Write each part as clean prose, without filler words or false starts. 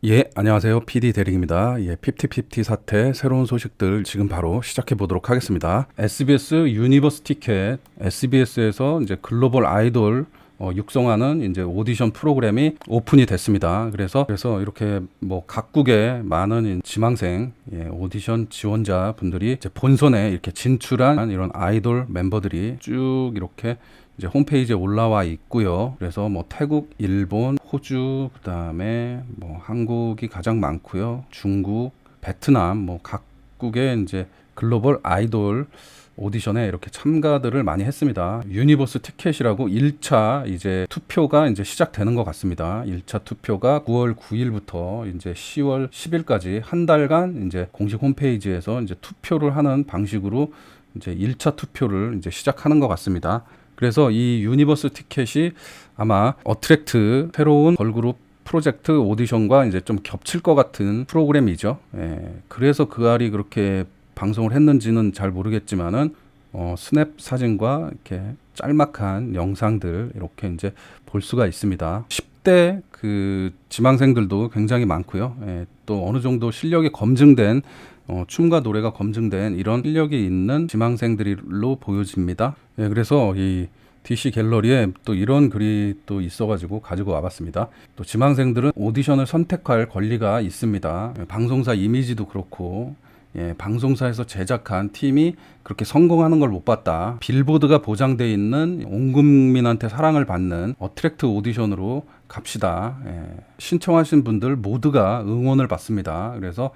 예, 안녕하세요. PD 대리입니다. 예, 50/50 사태 새로운 소식들 지금 바로 시작해 보도록 하겠습니다. SBS 유니버스 티켓, SBS에서 이제 글로벌 아이돌 육성하는 이제 오디션 프로그램이 오픈이 됐습니다. 그래서 이렇게 뭐 각국의 많은 지망생, 오디션 지원자 분들이 이제 본선에 이렇게 진출한 이런 아이돌 멤버들이 쭉 이렇게 이제 홈페이지에 올라와 있고요. 그래서 뭐 태국, 일본, 호주, 그다음에 뭐 한국이 가장 많고요. 중국, 베트남 뭐 각국의 이제 글로벌 아이돌 오디션에 이렇게 참가들을 많이 했습니다. 유니버스 티켓이라고 1차 이제 투표가 이제 시작되는 것 같습니다. 1차 투표가 9월 9일부터 이제 10월 10일까지 한 달간 이제 공식 홈페이지에서 이제 투표를 하는 방식으로 이제 1차 투표를 이제 시작하는 것 같습니다. 그래서 이 유니버스 티켓이 아마 어트랙트 새로운 걸그룹 프로젝트 오디션과 이제 좀 겹칠 것 같은 프로그램이죠. 그래서 그 알이 그렇게 방송을 했는지는 잘 모르겠지만은 스냅 사진과 이렇게 짤막한 영상들 이렇게 이제 볼 수가 있습니다. 10대 그 지망생들도 굉장히 많고요. 또 어느 정도 실력이 검증된 춤과 노래가 검증된 이런 실력이 있는 지망생들로 보여집니다. 그래서 이 DC 갤러리에 또 이런 글이 또 있어가지고 가지고 와봤습니다. 또 지망생들은 오디션을 선택할 권리가 있습니다. 방송사 이미지도 그렇고, 방송사에서 제작한 팀이 그렇게 성공하는 걸 못 봤다. 빌보드가 보장돼 있는 온 국민한테 사랑을 받는 어트랙트 오디션으로 갑시다. 신청하신 분들 모두가 응원을 받습니다. 그래서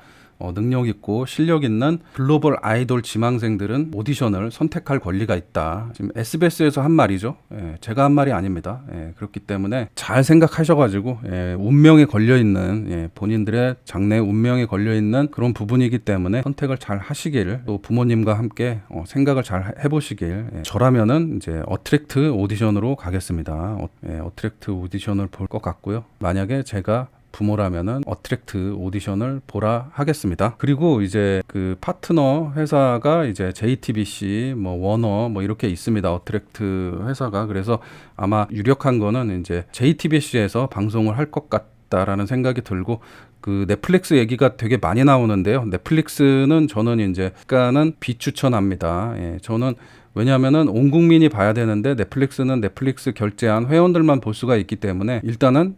능력 있고 실력 있는 글로벌 아이돌 지망생들은 오디션을 선택할 권리가 있다. 지금 SBS에서 한 말이죠. 제가 한 말이 아닙니다. 그렇기 때문에 잘 생각하셔가지고 운명에 걸려있는 본인들의 장래 운명에 걸려있는 그런 부분이기 때문에 선택을 잘 하시길, 또 부모님과 함께 생각을 잘 해보시길. 저라면은 이제 어트랙트 오디션으로 가겠습니다. 어트랙트 오디션을 볼 것 같고요. 만약에 제가 부모라면은 어트랙트 오디션을 보라 하겠습니다. 그리고 이제 그 파트너 회사가 이제 JTBC, 뭐 워너 뭐 이렇게 있습니다. 어트랙트 회사가. 그래서 아마 유력한 거는 이제 JTBC에서 방송을 할 것 같다라는 생각이 들고, 그 넷플릭스 얘기가 되게 많이 나오는데요. 넷플릭스는 저는 이제 약간은 비추천합니다. 저는 왜냐하면은 온 국민이 봐야 되는데 넷플릭스는 넷플릭스 결제한 회원들만 볼 수가 있기 때문에 일단은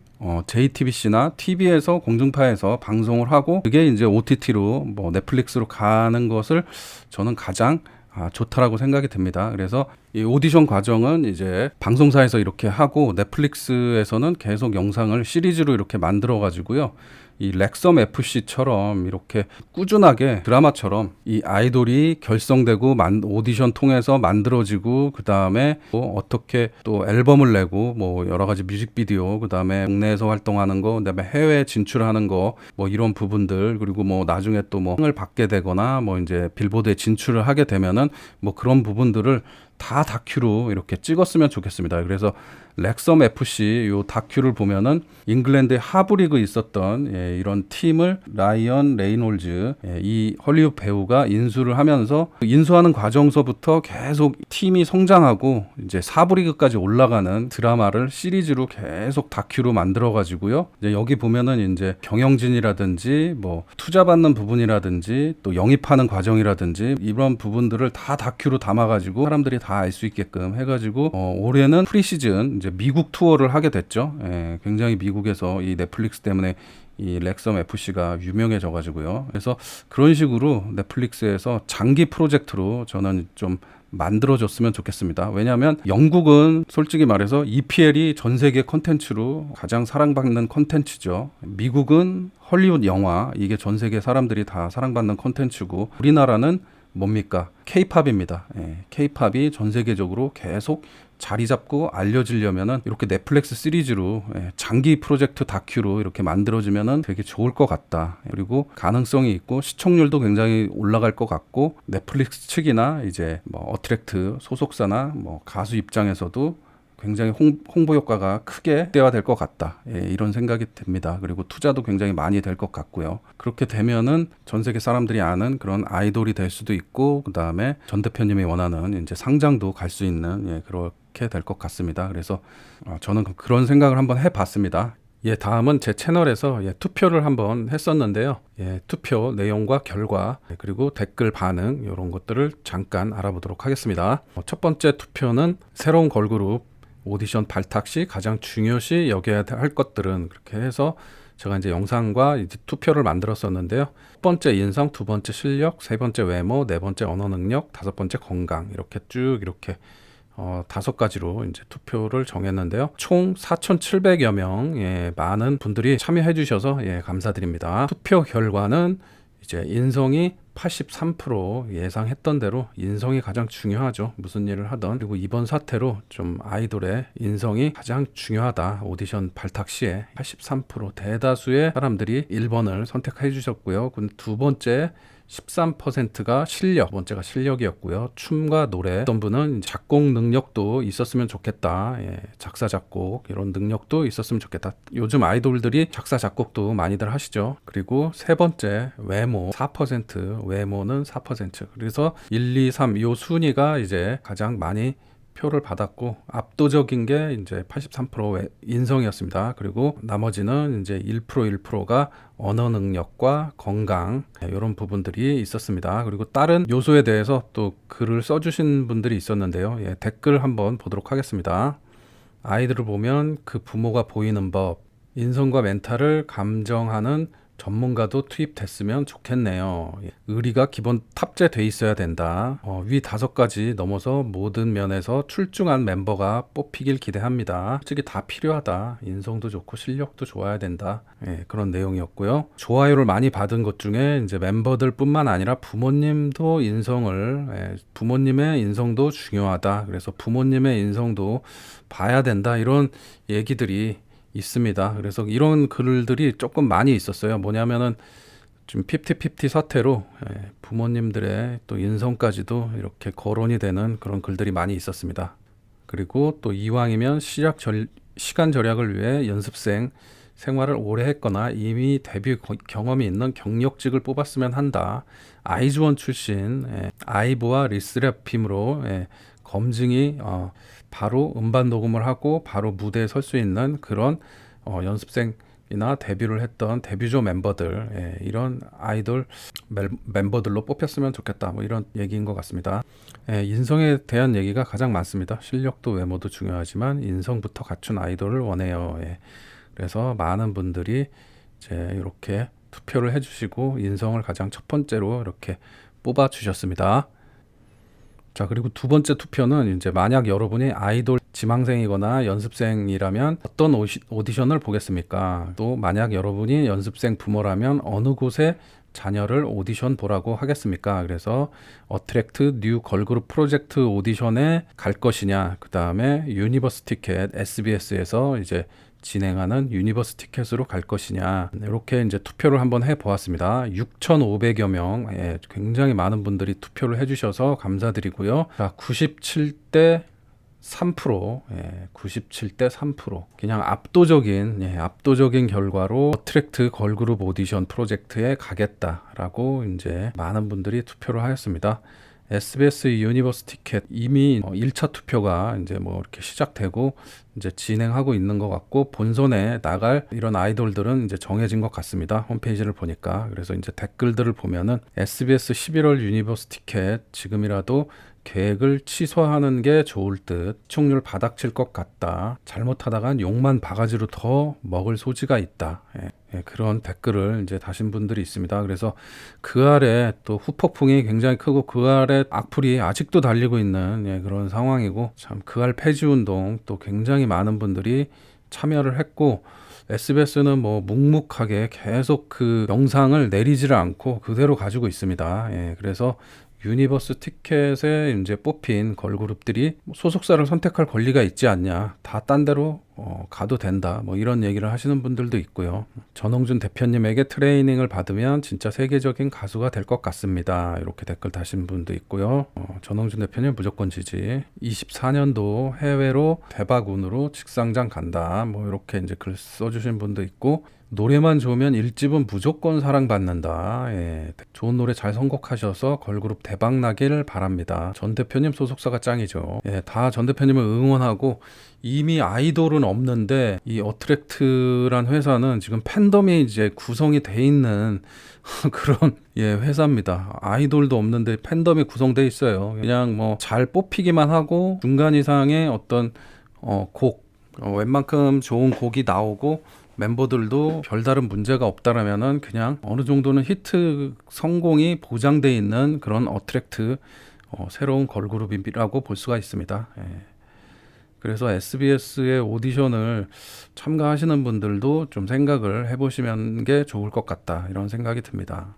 JTBC나 TV에서 공중파에서 방송을 하고 그게 이제 OTT로 뭐 넷플릭스로 가는 것을 저는 가장 좋다라고 생각이 듭니다. 그래서 이 오디션 과정은 이제 방송사에서 이렇게 하고 넷플릭스에서는 계속 영상을 시리즈로 이렇게 만들어 가지고요. 이 렉섬 FC처럼 이렇게 꾸준하게 드라마처럼 이 아이돌이 결성되고 오디션 통해서 만들어지고, 그 다음에 뭐 어떻게 또 앨범을 내고 뭐 여러 가지 뮤직비디오, 그 다음에 국내에서 활동하는 거, 그 다음에 해외 진출하는 거, 뭐 이런 부분들, 그리고 뭐 나중에 또 뭐 상을 받게 되거나 뭐 이제 빌보드에 진출을 하게 되면은 뭐 그런 부분들을 다 다큐로 이렇게 찍었으면 좋겠습니다. 그래서 렉섬 FC 요 다큐를 보면은 잉글랜드의 하브리그 있었던 이런 팀을 라이언 레이놀즈 이 헐리우드 배우가 인수를 하면서 인수하는 과정서부터 계속 팀이 성장하고 이제 사브리그까지 올라가는 드라마를 시리즈로 계속 다큐로 만들어 가지고요. 이제 여기 보면은 이제 경영진이라든지 뭐 투자 받는 부분이라든지 또 영입하는 과정이라든지 이런 부분들을 다 다큐로 담아 가지고 사람들이 다 알 수 있게끔 해가지고 올해는 프리시즌 이제 미국 투어를 하게 됐죠. 굉장히 미국에서 이 넷플릭스 때문에 이 렉섬 FC가 유명해져 가지고요. 그래서 그런 식으로 넷플릭스에서 장기 프로젝트로 저는 좀 만들어줬으면 좋겠습니다. 왜냐하면 영국은 솔직히 말해서 EPL이 전 세계 콘텐츠로 가장 사랑받는 콘텐츠죠. 미국은 헐리우드 영화, 이게 전 세계 사람들이 다 사랑받는 콘텐츠고, 우리나라는 뭡니까? K-팝입니다. K-팝이 전 세계적으로 계속 자리 잡고 알려지려면은 이렇게 넷플릭스 시리즈로 장기 프로젝트 다큐로 이렇게 만들어지면은 되게 좋을 것 같다. 그리고 가능성이 있고 시청률도 굉장히 올라갈 것 같고, 넷플릭스 측이나 이제 뭐 어트랙트 소속사나 뭐 가수 입장에서도 굉장히 홍보 효과가 크게 극대화될 것 같다. 이런 생각이 듭니다. 그리고 투자도 굉장히 많이 될 것 같고요. 그렇게 되면은 전 세계 사람들이 아는 그런 아이돌이 될 수도 있고, 그 다음에 전 대표님이 원하는 이제 상장도 갈 수 있는 그렇게 될 것 같습니다. 그래서 저는 그런 생각을 한번 해봤습니다. 예, 다음은 제 채널에서 투표를 한번 했었는데요. 투표 내용과 결과 그리고 댓글 반응 이런 것들을 잠깐 알아보도록 하겠습니다. 첫 번째 투표는 새로운 걸그룹 오디션 발탁 시 가장 중요시 여겨야 할 것들은, 그렇게 해서 제가 이제 영상과 이제 투표를 만들었었는데요. 첫 번째 인성, 두 번째 실력, 세 번째 외모, 네 번째 언어 능력, 다섯 번째 건강, 이렇게 쭉 이렇게 5가지로 이제 투표를 정했는데요. 총 4,700여 명, 많은 분들이 참여해 주셔서 감사드립니다. 투표 결과는 이제 인성이 83%, 예상했던 대로 인성이 가장 중요하죠. 무슨 일을 하던. 그리고 이번 사태로 좀 아이돌의 인성이 가장 중요하다. 오디션 발탁 시에 83% 대다수의 사람들이 1번을 선택해 주셨고요. 두 번째 13%가 실력, 두 번째가 실력이었고요. 춤과 노래, 어떤 분은 작곡 능력도 있었으면 좋겠다. 작사 작곡 이런 능력도 있었으면 좋겠다. 요즘 아이돌들이 작사 작곡도 많이들 하시죠. 그리고 세 번째 외모 4%, 외모는 4%. 그래서 1, 2, 3 이 순위가 이제 가장 많이 표를 받았고, 압도적인 게 이제 83% 인성이었습니다. 그리고 나머지는 이제 1%가 언어 능력과 건강, 이런 부분들이 있었습니다. 그리고 다른 요소에 대해서 또 글을 써주신 분들이 있었는데요. 댓글 한번 보도록 하겠습니다. 아이들을 보면 그 부모가 보이는 법, 인성과 멘탈을 감정하는 전문가도 투입됐으면 좋겠네요. 의리가 기본 탑재돼 있어야 된다. 위 5가지 넘어서 모든 면에서 출중한 멤버가 뽑히길 기대합니다. 솔직히 다 필요하다. 인성도 좋고 실력도 좋아야 된다. 그런 내용이었고요. 좋아요를 많이 받은 것 중에 이제 멤버들뿐만 아니라 부모님도 부모님의 인성도 중요하다. 그래서 부모님의 인성도 봐야 된다. 이런 얘기들이 있습니다. 그래서 이런 글들이 조금 많이 있었어요. 뭐냐면은 좀 50-50 사태로 부모님들의 또 인성까지도 이렇게 거론이 되는 그런 글들이 많이 있었습니다. 그리고 또 이왕이면 시간 절약을 위해 연습생 생활을 오래 했거나 이미 데뷔 경험이 있는 경력직을 뽑았으면 한다. 아이즈원 출신 아이브와 리스랩힘으로 검증이 바로 음반 녹음을 하고 바로 무대에 설 수 있는 그런 연습생이나 데뷔를 했던 데뷔조 멤버들, 이런 아이돌 멤버들로 뽑혔으면 좋겠다. 뭐 이런 얘기인 것 같습니다. 인성에 대한 얘기가 가장 많습니다. 실력도 외모도 중요하지만 인성부터 갖춘 아이돌을 원해요. 그래서 많은 분들이 이제 이렇게 투표를 해주시고 인성을 가장 첫 번째로 이렇게 뽑아 주셨습니다. 자, 그리고 두 번째 투표는 이제 만약 여러분이 아이돌 지망생이거나 연습생이라면 어떤 오디션을 보겠습니까? 또 만약 여러분이 연습생 부모라면 어느 곳에 자녀를 오디션 보라고 하겠습니까? 그래서 어트랙트 뉴 걸그룹 프로젝트 오디션에 갈 것이냐, 그 다음에 유니버스 티켓 SBS에서 이제 진행하는 유니버스 티켓으로 갈 것이냐, 이렇게 이제 투표를 한번 해 보았습니다. 6,500여 명, 굉장히 많은 분들이 투표를 해주셔서 감사드리고요. 자, 97대 3%, 97대 3%. 그냥 압도적인 결과로 어트랙트 걸그룹 오디션 프로젝트에 가겠다라고 이제 많은 분들이 투표를 하였습니다. SBS 유니버스 티켓 이미 1차 투표가 이제 뭐 이렇게 시작되고 이제 진행하고 있는 것 같고, 본선에 나갈 이런 아이돌들은 이제 정해진 것 같습니다. 홈페이지를 보니까. 그래서 이제 댓글들을 보면은 SBS 11월 유니버스 티켓 지금이라도 계획을 취소하는 게 좋을 듯, 시청률 바닥칠 것 같다, 잘못하다간 욕만 바가지로 더 먹을 소지가 있다. 그런 댓글을 이제 다신 분들이 있습니다. 그래서 그 아래 또 후폭풍이 굉장히 크고 그 아래 악플이 아직도 달리고 있는 그런 상황이고, 참 그 알 폐지 운동 또 굉장히 많은 분들이 참여를 했고, SBS는 뭐 묵묵하게 계속 그 영상을 내리지를 않고 그대로 가지고 있습니다. 그래서 유니버스 티켓에 이제 뽑힌 걸그룹들이 소속사를 선택할 권리가 있지 않냐, 다 딴 데로 가도 된다, 뭐 이런 얘기를 하시는 분들도 있고요. 전홍준 대표님에게 트레이닝을 받으면 진짜 세계적인 가수가 될 것 같습니다, 이렇게 댓글 다신 분도 있고요. 전홍준 대표님 무조건 지지. 24년도 해외로 대박운으로 직상장 간다, 뭐 이렇게 이제 글 써주신 분도 있고, 노래만 좋으면 1집은 무조건 사랑받는다. 예, 좋은 노래 잘 선곡하셔서 걸그룹 대박 나길 바랍니다. 전 대표님 소속사가 짱이죠. 예, 다 전 대표님을 응원하고 이미 아이돌은 없는데 이 어트랙트란 회사는 지금 팬덤이 이제 구성이 돼 있는 그런 예, 회사입니다. 아이돌도 없는데 팬덤이 구성돼 있어요. 그냥 뭐 잘 뽑히기만 하고 중간 이상의 어떤 곡 웬만큼 좋은 곡이 나오고 멤버들도 별다른 문제가 없다라면은 그냥 어느 정도는 히트 성공이 보장돼 있는 그런 어트랙트 새로운 걸그룹이라고 볼 수가 있습니다. 예. 그래서 SBS의 오디션을 참가하시는 분들도 좀 생각을 해보시는 게 좋을 것 같다 이런 생각이 듭니다.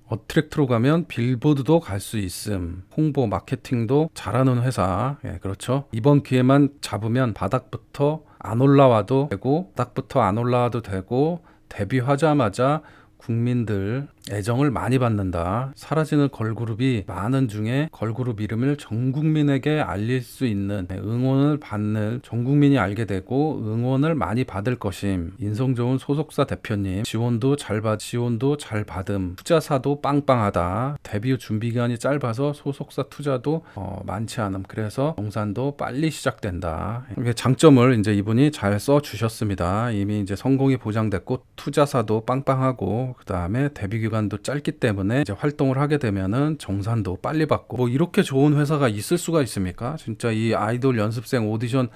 어트랙트로 가면 빌보드도 갈 수 있음, 홍보 마케팅도 잘하는 회사. 예, 그렇죠. 이번 기회만 잡으면 바닥부터 안 올라와도 되고 바닥부터 안 올라와도 되고 데뷔하자마자 국민들 애정을 많이 받는다. 사라지는 걸그룹이 많은 중에 걸그룹 이름을 전 국민에게 알릴 수 있는 응원을 받는 전 국민이 알게 되고 응원을 많이 받을 것임. 인성 좋은 소속사 대표님 지원도 잘 받음. 투자사도 빵빵하다. 데뷔 준비 기간이 짧아서 소속사 투자도 많지 않음. 그래서 정산도 빨리 시작된다. 이게 장점을 이제 이분이 잘 써 주셨습니다. 이미 이제 성공이 보장됐고 투자사도 빵빵하고 그 다음에 데뷔 기간도 짧기 때문에 이제 활동을 하게 되면은 정산도 빨리 받고 뭐 이렇게 좋은 회사가 있을 수가 있습니까? 진짜 이 아이돌 연습생 오디션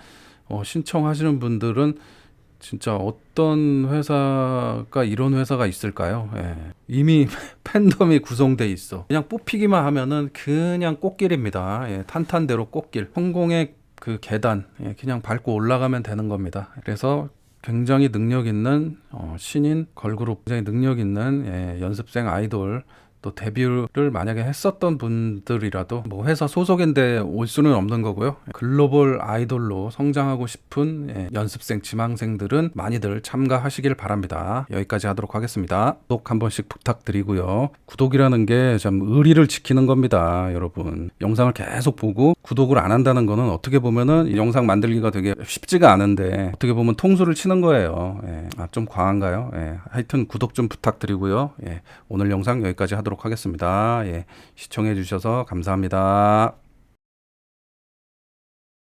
신청하시는 분들은 진짜 어떤 회사가 이런 회사가 있을까요? 예. 이미 팬덤이 구성돼 있어. 그냥 뽑히기만 하면은 그냥 꽃길입니다. 예. 탄탄대로 꽃길. 성공의 그 계단 그냥 밟고 올라가면 되는 겁니다. 그래서 굉장히 능력 있는 신인 걸그룹, 굉장히 능력 있는 연습생 아이돌 또 데뷔를 만약에 했었던 분들이라도 뭐 회사 소속인데 올 수는 없는 거고요. 글로벌 아이돌로 성장하고 싶은 연습생 지망생들은 많이들 참가하시길 바랍니다. 여기까지 하도록 하겠습니다. 구독 한 번씩 부탁드리고요. 구독이라는 게 참 의리를 지키는 겁니다, 여러분. 영상을 계속 보고 구독을 안 한다는 거는 어떻게 보면은 이 영상 만들기가 되게 쉽지가 않은데 어떻게 보면 통수를 치는 거예요. 좀 과한가요? 하여튼 구독 좀 부탁드리고요. 오늘 영상 여기까지 하도록 하겠습니다. 시청해 주셔서 감사합니다.